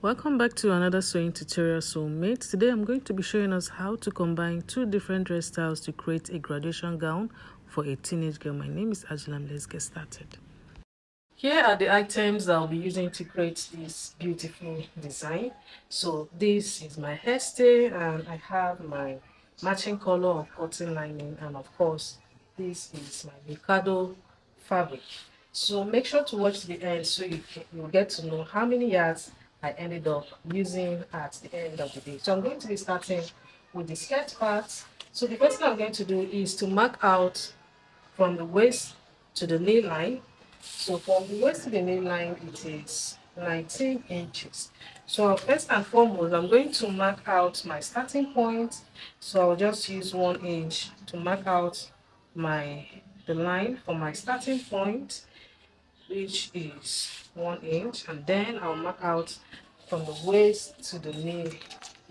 Welcome back to another sewing tutorial, soulmates. Today I'm going to be showing us how to combine two different dress styles to create a graduation gown for a teenage girl. My name is Ajulam. Let's get started. Here are the items I'll be using to create this beautiful design. So this is my hairstay, and I have my matching color of cotton lining, and of course this is my Mikado fabric. So make sure to watch the end so you'll get to know how many yards I ended up using at the end of the day. So I'm going to be starting with the skirt part. So the first thing I'm going to do is to mark out from the waist to the knee line. So from the waist to the knee line, it is 19 inches. So first and foremost, I'm going to mark out my starting point. So I'll just use 1 inch to mark out the line for my starting point, which is 1 inch, and then I'll mark out from the waist to the knee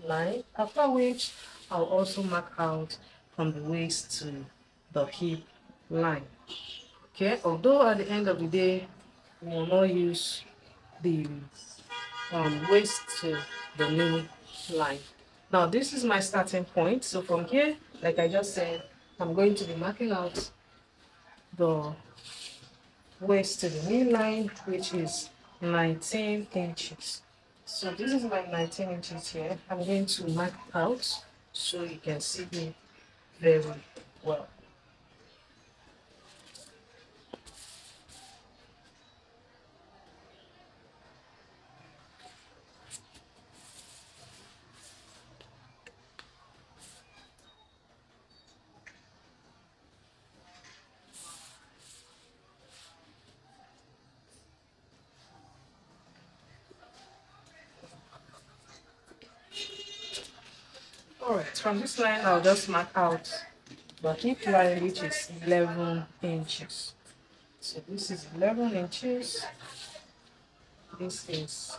line, after which I'll also mark out from the waist to the hip line. Okay, although at the end of the day we will not use the waist to the knee line. Now this is my starting point. So from here, like I just said, I'm going to be marking out the waist to the knee line, which is 19 inches. So this is my 19 inches here. I'm going to mark out so you can see me very well. Alright, from this line I'll just mark out the hip line, which is 11 inches. So this is 11 inches. This is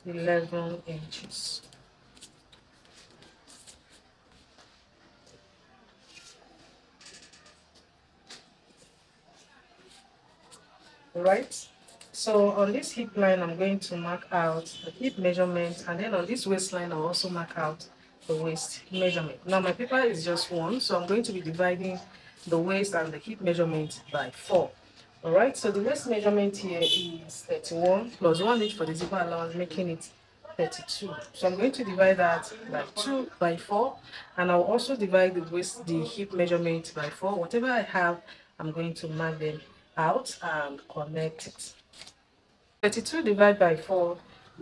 11 inches. Alright, so on this hip line I'm going to mark out the hip measurement, and then on this waistline I'll also mark out the waist measurement. Now my paper is just 1, so I'm going to be dividing the waist and the hip measurement by 4. Alright, so the waist measurement here is 31 plus 1 inch for the zipper allowance, making it 32. So I'm going to divide that by 2 by 4, and I'll also divide the hip measurement by 4. Whatever I have, I'm going to mark them out and connect it. 32 divided by 4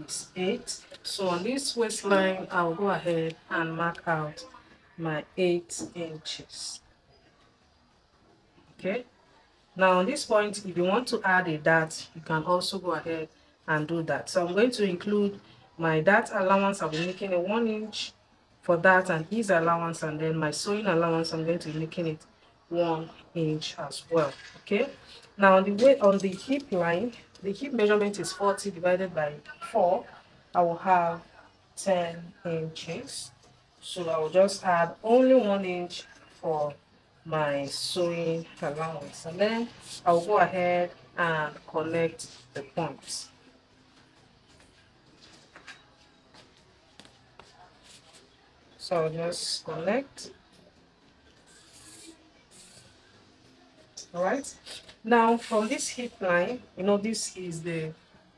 is 8. So on this waistline, I'll go ahead and mark out my 8 inches. Okay. Now on this point, if you want to add a dart, you can also go ahead and do that. So I'm going to include my dart allowance. I'll be making a 1 inch for that and ease allowance, and then my sewing allowance, I'm going to be making it 1 inch as well. Okay. Now on the hip line, the hip measurement is 40 divided by 4. I will have 10 inches. So I will just add only 1 inch for my sewing allowance, and then I'll go ahead and connect the points. So I'll just connect. Alright, now from this hip line,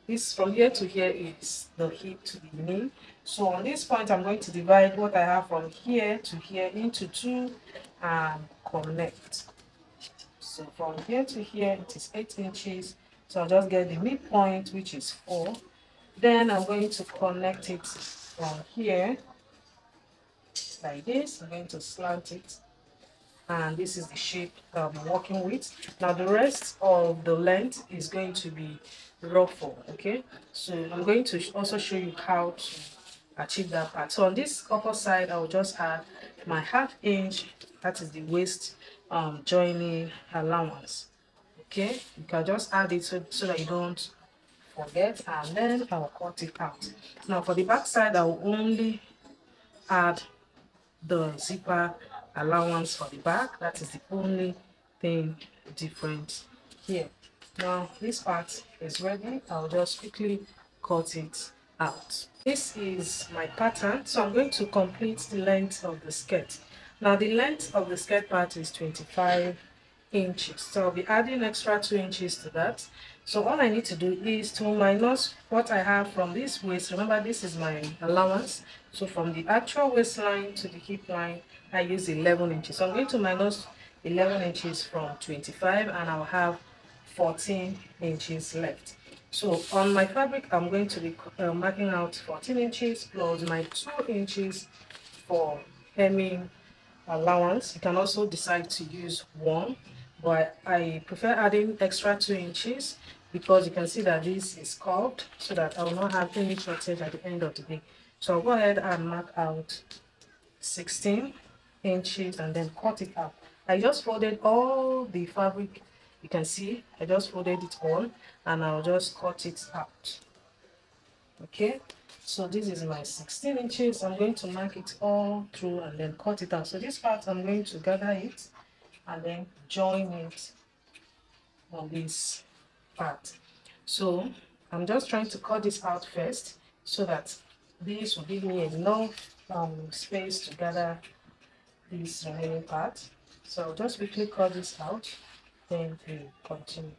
this from here to here is the hip to the knee. So on this point, I'm going to divide what I have from here to here into 2 and connect. So from here to here, it is 8 inches. So I'll just get the midpoint, which is 4. Then I'm going to connect it from here like this. I'm going to slant it, and this is the shape that I'll be working with. Now the rest of the length is going to be ruffle. Okay, so I'm going to also show you how to achieve that part. So on this upper side, I'll just add my ½ inch, that is the waist joining allowance. Okay, you can just add it so that you don't forget, and then I'll cut it out. Now for the back side, I'll only add the zipper allowance for the back. That is the only thing different here. Now this part is ready. I'll just quickly cut it out. This is my pattern, so I'm going to complete the length of the skirt. Now the length of the skirt part is 25 inches, so I'll be adding extra 2 inches to that. So all I need to do is to minus what I have from this waist. Remember, this is my allowance, so from the actual waistline to the hip line I use 11 inches. So I'm going to minus 11 inches from 25 and I'll have 14 inches left. So on my fabric, I'm going to be marking out 14 inches plus my 2 inches for hemming allowance. You can also decide to use one, but I prefer adding extra 2 inches because you can see that this is curved so that I will not have any shortage at the end of the day. So I'll go ahead and mark out 16 inches and then cut it out. I just folded all the fabric. You can see I just folded it all and I'll just cut it out. Okay, so this is my 16 inches. I'm going to mark it all through and then cut it out. So this part I'm going to gather it and then join it on this part. So I'm just trying to cut this out first so that this will give me enough space to gather this remaining part. So I'll just quickly cut this out, then we continue.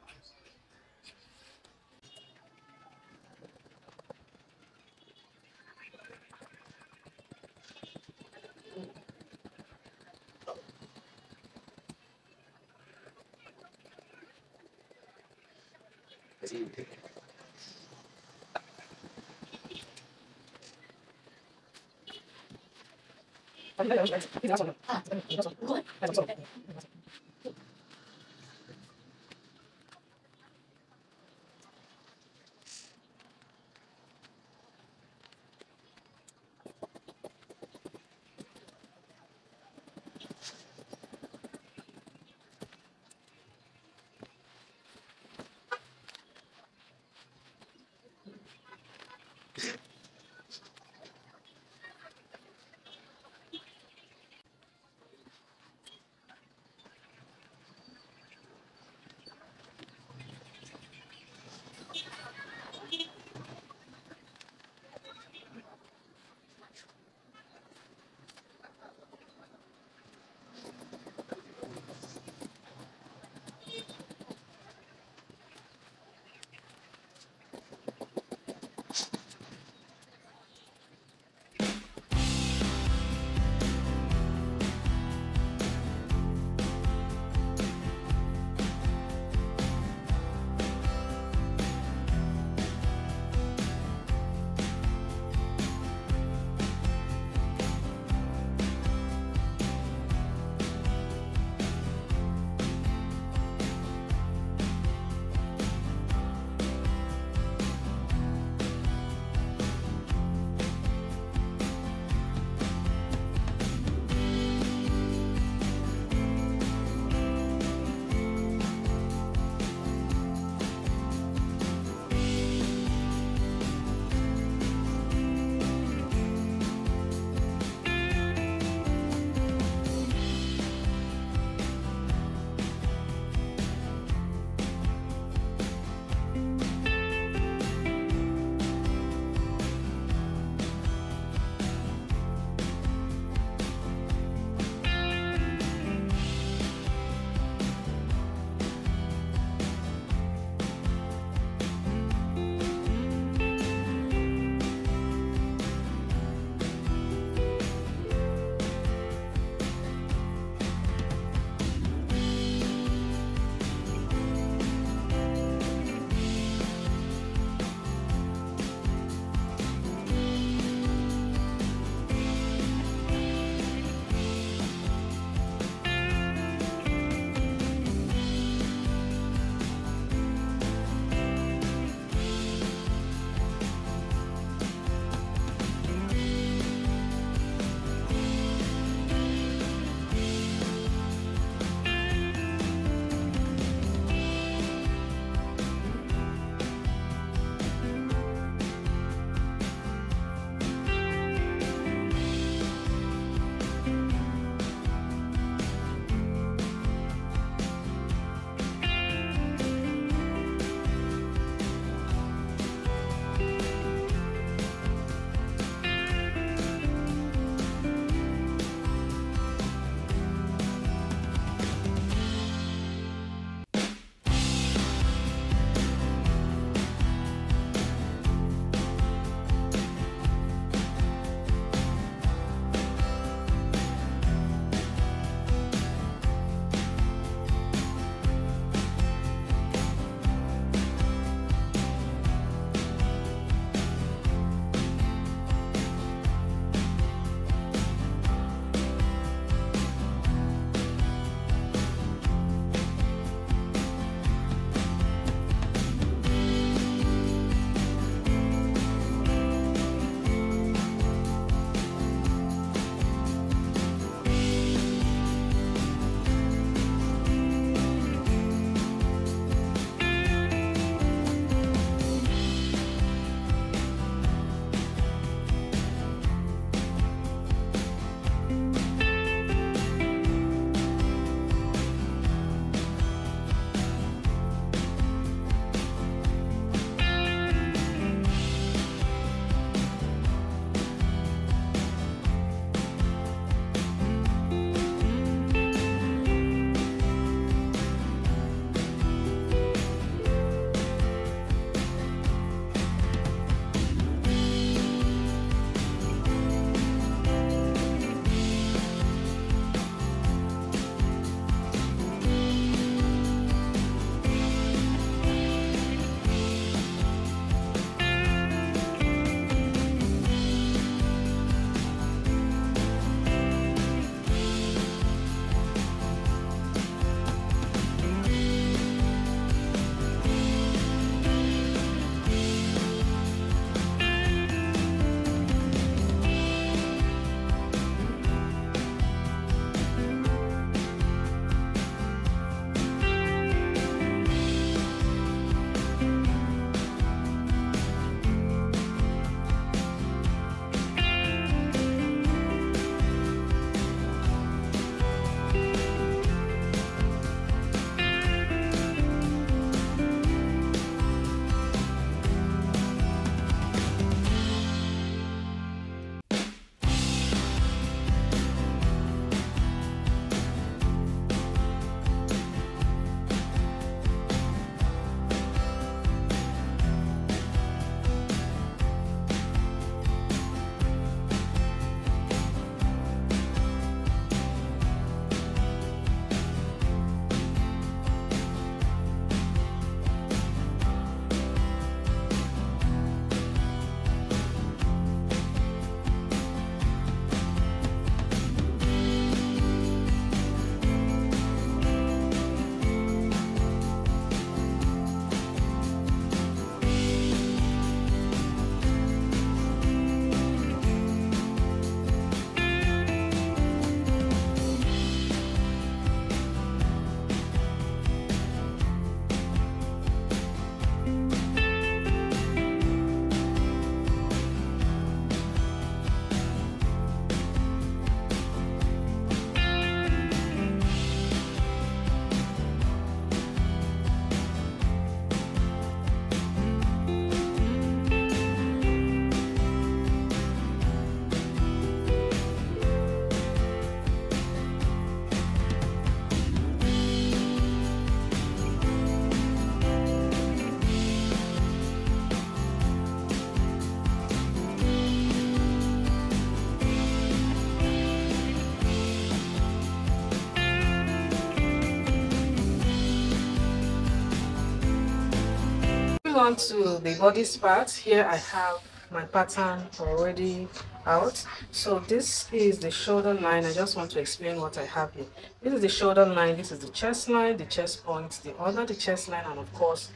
on to the body part. Here I have my pattern already out. So this is the shoulder line. I just want to explain what I have here. This is the shoulder line, this is the chest line, the chest point, the other, the chest line, and of course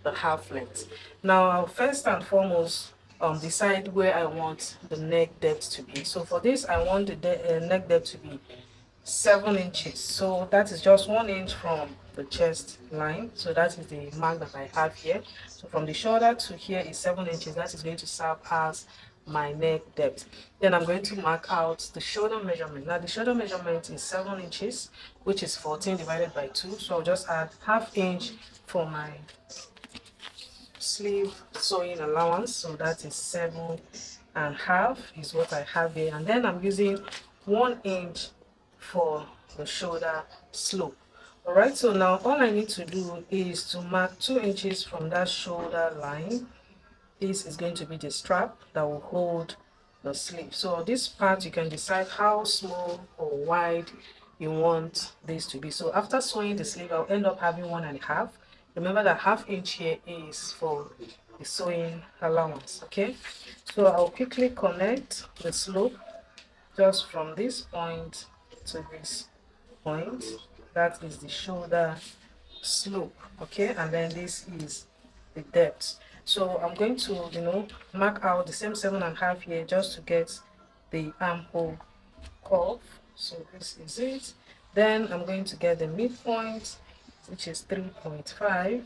the half length. Now I'll first and foremost decide where I want the neck depth to be. So for this I want the neck depth to be 7 inches. So that is just 1 inch from the chest line. So that is the mark that I have here. So from the shoulder to here is 7 inches. That is going to serve as my neck depth. Then I'm going to mark out the shoulder measurement. Now the shoulder measurement is 7 inches, which is 14 divided by 2. So I'll just add ½ inch for my sleeve sewing allowance. So that is 7.5 is what I have here. And then I'm using 1 inch for the shoulder slope. All right, so now all I need to do is to mark 2 inches from that shoulder line. This is going to be the strap that will hold the sleeve. So this part you can decide how small or wide you want this to be. So after sewing the sleeve, I'll end up having 1.5. Remember that ½ inch here is for the sewing allowance. Okay, so I'll quickly connect the slope just from this point to this point. That is the shoulder slope. Okay, and then this is the depth. So I'm going to mark out the same 7.5 here just to get the armhole curve. So this is it. Then I'm going to get the midpoint, which is 3.5. You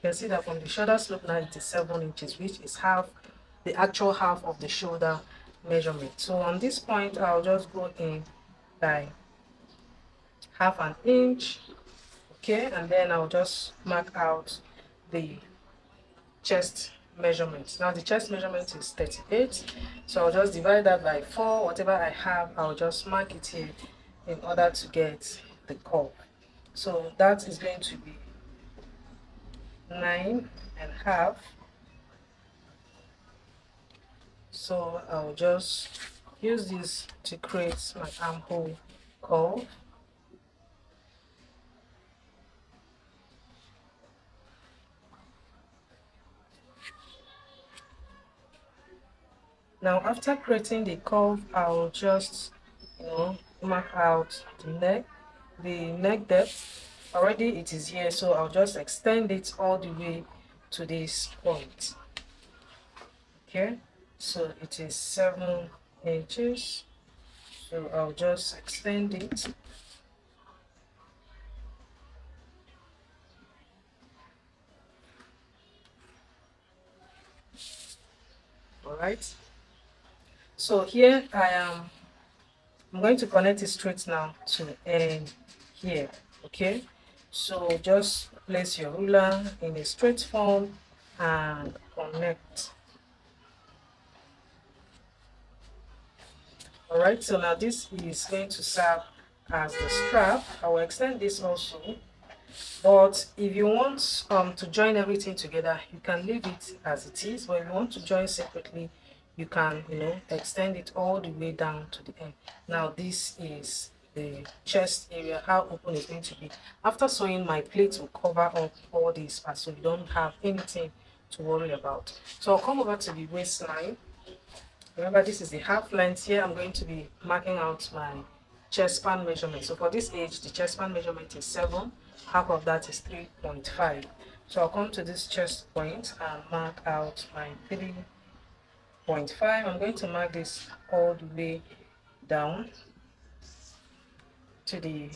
can see that from the shoulder slope now it is 7 inches, which is the actual half of the shoulder measurement. So on this point I'll just go in by ½ inch. Okay, and then I'll just mark out the chest measurement. Now the chest measurement is 38, so I'll just divide that by 4. Whatever I have, I'll just mark it here in order to get the curve. So that is going to be 9.5. So I'll just use this to create my armhole curve. Now after creating the curve, I'll just mark out the neck depth. Already it is here, so I'll just extend it all the way to this point. Okay, so it is 7 inches, so I'll just extend it. All right, so here I'm going to connect it straight now to end here. Okay, so just place your ruler in a straight form and connect. All right, so now this is going to serve as the strap. I will extend this also, but if you want to join everything together, you can leave it as it is. But if you want to join separately, you can extend it all the way down to the end. Now this is the chest area, how open it's going to be. After sewing, my plate will cover up all these parts, so you don't have anything to worry about. So I'll come over to the waistline. Remember, this is the half length. Here I'm going to be marking out my chest span measurement. So for this age, the chest span measurement is 7, half of that is 3.5. So I'll come to this chest point and mark out my 3.5. I'm going to mark this all the way down to the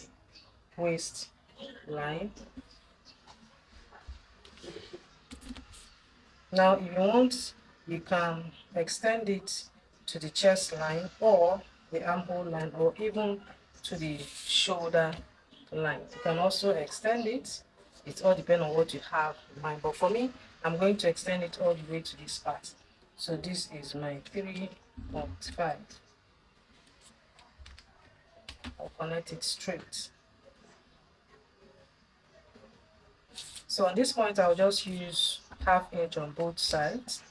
waist line. Now if you want, you can extend it to the chest line or the armhole line, or even to the shoulder line. You can also extend it. It all depends on what you have in mind, but for me, I'm going to extend it all the way to this part. So this is my 3.5. I'll connect it straight. So on this point, I'll just use ½ inch on both sides.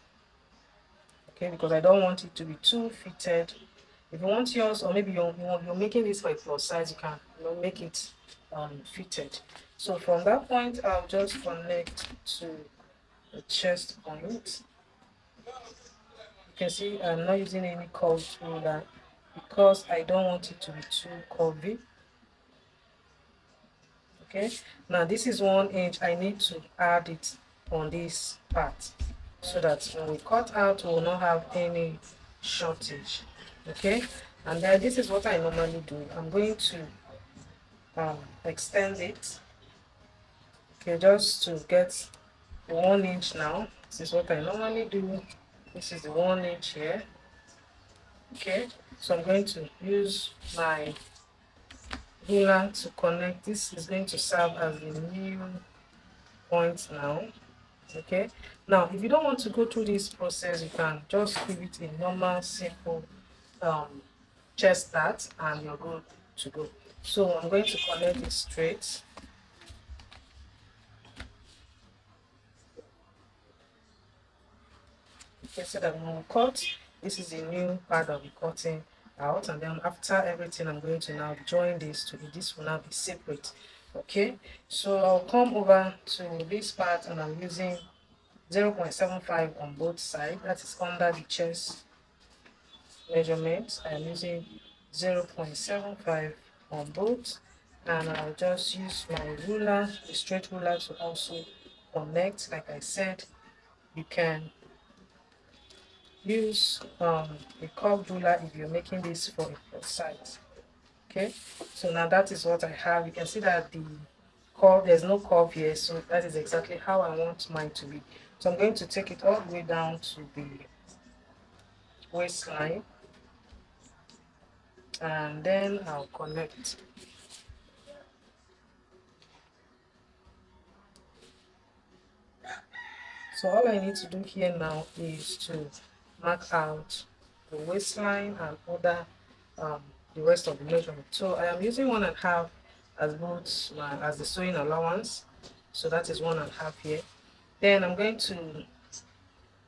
Okay, because I don't want it to be too fitted. If you want yours, or maybe you're making this for a plus size, you can make it fitted. So from that point, I'll just connect to the chest point. You can see I'm not using any curved ruler because I don't want it to be too curvy. Okay, now this is 1 inch. I need to add it on this part so that when we cut out we will not have any shortage. Okay, and then this is what I normally do. I'm going to extend it, okay, just to get 1 inch. Now this is what I normally do. This is the 1 inch here. Okay, so I'm going to use my ruler to connect. This is going to serve as the new point now. Okay, now if you don't want to go through this process, you can just give it a normal simple chest start and you're good to go. So I'm going to connect it straight. Okay, so that when we cut, this is the new part that we're cutting out, and then after everything I'm going to now join this to it. This will now be separate. Okay, so I'll come over to this part and I'm using 0.75 on both sides. That is under the chest measurement. I am using 0.75 on both, and I'll just use my ruler, the straight ruler, to also connect. Like I said, you can use a curved ruler if you're making this for a plus size. Okay, so now that is what I have. You can see that the curve, there's no curve here, so that is exactly how I want mine to be. So I'm going to take it all the way down to the waistline, and then I'll connect. So all I need to do here now is to mark out the waistline and order the rest of the measurement. So I am using 1.5 as both as the sewing allowance. So that is 1.5 here. Then I'm going to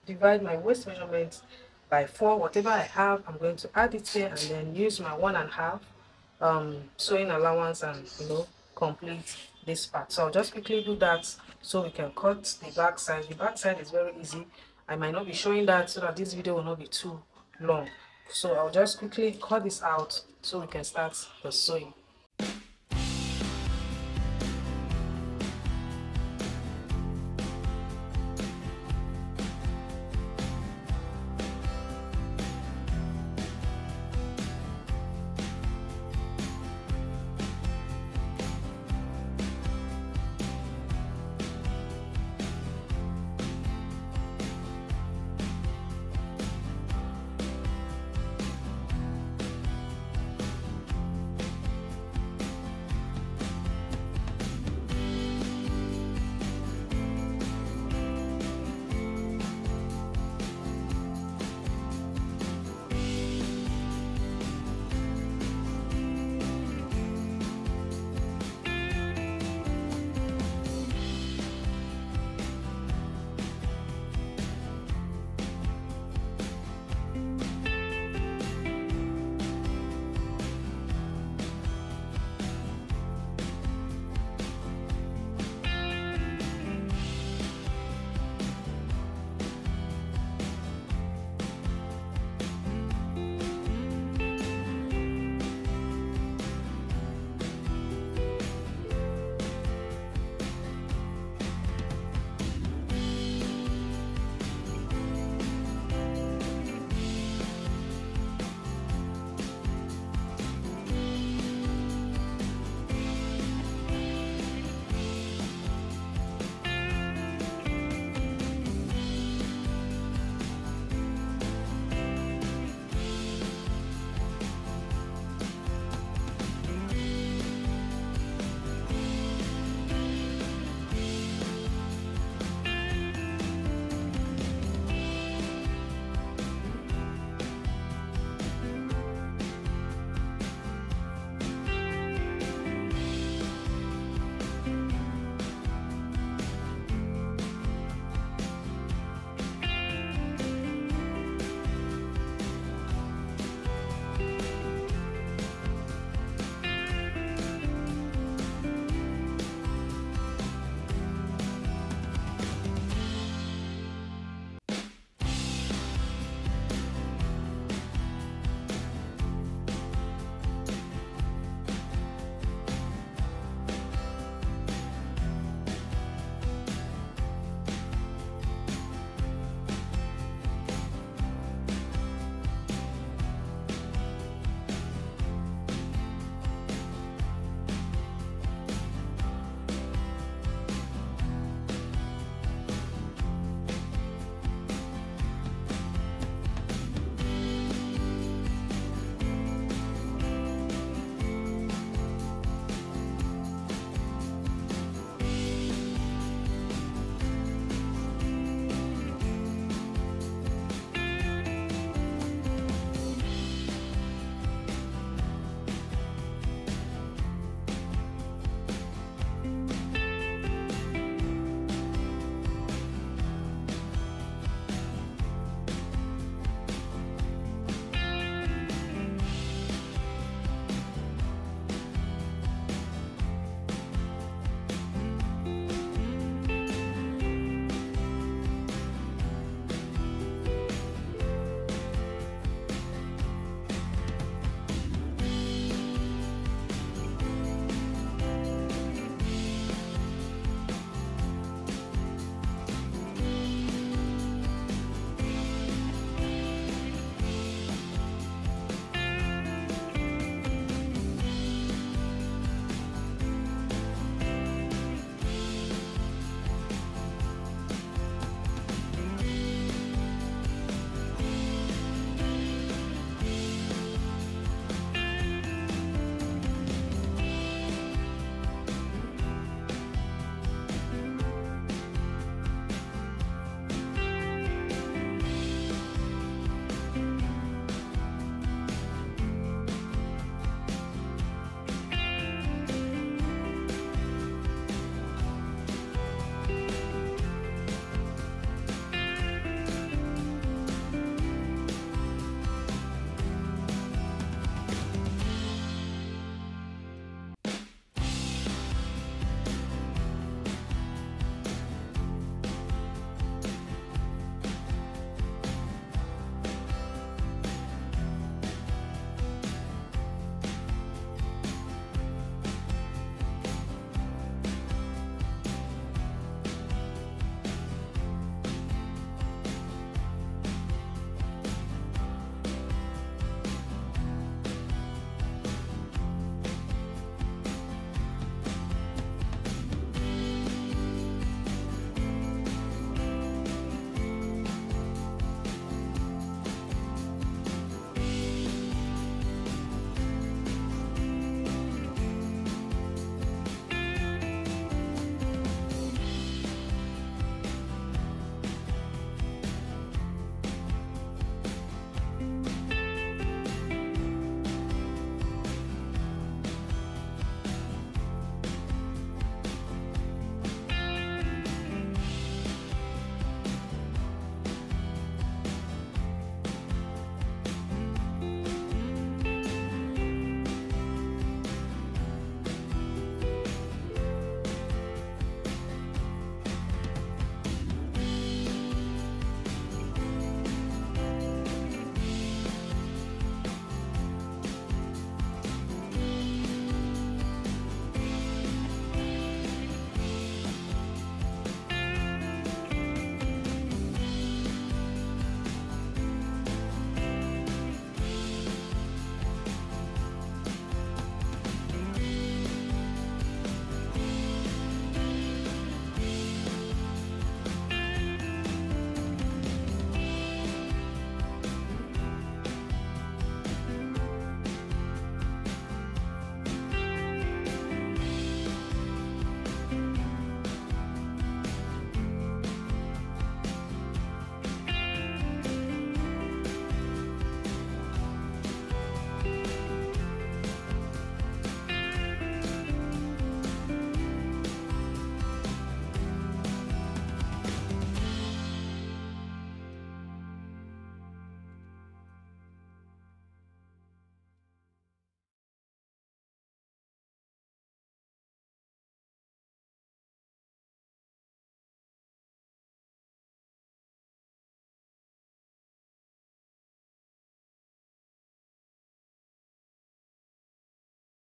divide my waist measurement by 4. Whatever I have, I'm going to add it here and then use my 1.5 sewing allowance and complete this part. So I'll just quickly do that so we can cut the back side. The back side is very easy. I might not be showing that so that this video will not be too long. So I'll just quickly cut this out so we can start the sewing.